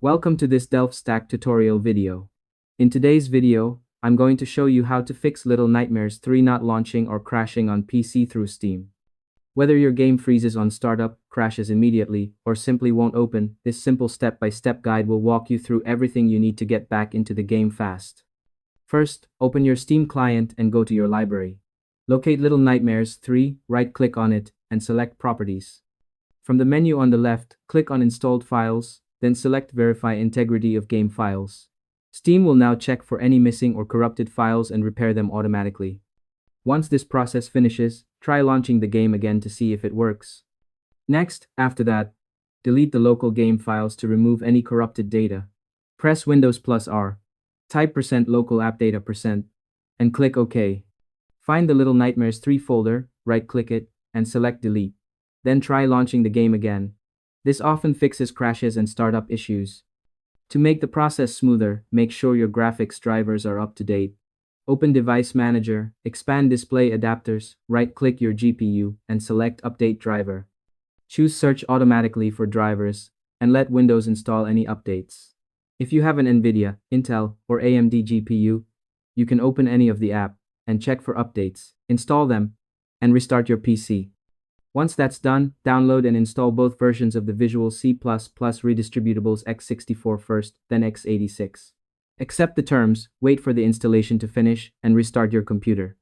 Welcome to this Delft Stack tutorial video. In today's video, I'm going to show you how to fix Little Nightmares 3 not launching or crashing on PC through Steam. Whether your game freezes on startup, crashes immediately, or simply won't open, this simple step-by-step guide will walk you through everything you need to get back into the game fast. First, open your Steam client and go to your library. Locate Little Nightmares 3, right-click on it, and select Properties. From the menu on the left, click on Installed Files, then select Verify Integrity of Game Files. Steam will now check for any missing or corrupted files and repair them automatically. Once this process finishes, try launching the game again to see if it works. Next, after that, delete the local game files to remove any corrupted data. Press Windows plus R, type %local app data %, and click OK. Find the Little Nightmares 3 folder, right-click it, and select Delete. Then try launching the game again. This often fixes crashes and startup issues. To make the process smoother, make sure your graphics drivers are up to date. Open Device Manager, expand Display Adapters, right-click your GPU, and select Update Driver. Choose Search automatically for drivers, and let Windows install any updates. If you have an Nvidia, Intel, or AMD GPU, you can open any of the app and check for updates, install them, and restart your PC. Once that's done, download and install both versions of the Visual C++ Redistributables x64 first, then x86. Accept the terms, wait for the installation to finish, and restart your computer.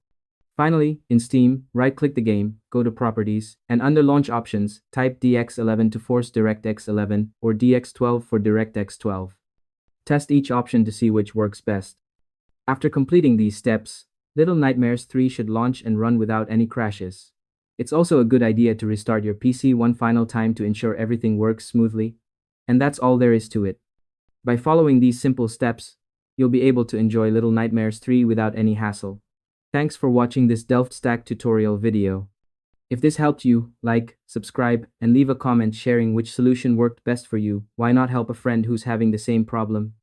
Finally, in Steam, right-click the game, go to Properties, and under Launch Options, type DX11 to force DirectX 11 or DX12 for DirectX 12. Test each option to see which works best. After completing these steps, Little Nightmares 3 should launch and run without any crashes. It's also a good idea to restart your PC one final time to ensure everything works smoothly. And that's all there is to it. By following these simple steps, you'll be able to enjoy Little Nightmares 3 without any hassle. Thanks for watching this Delft Stack tutorial video. If this helped you, like, subscribe, and leave a comment sharing which solution worked best for you. Why not help a friend who's having the same problem?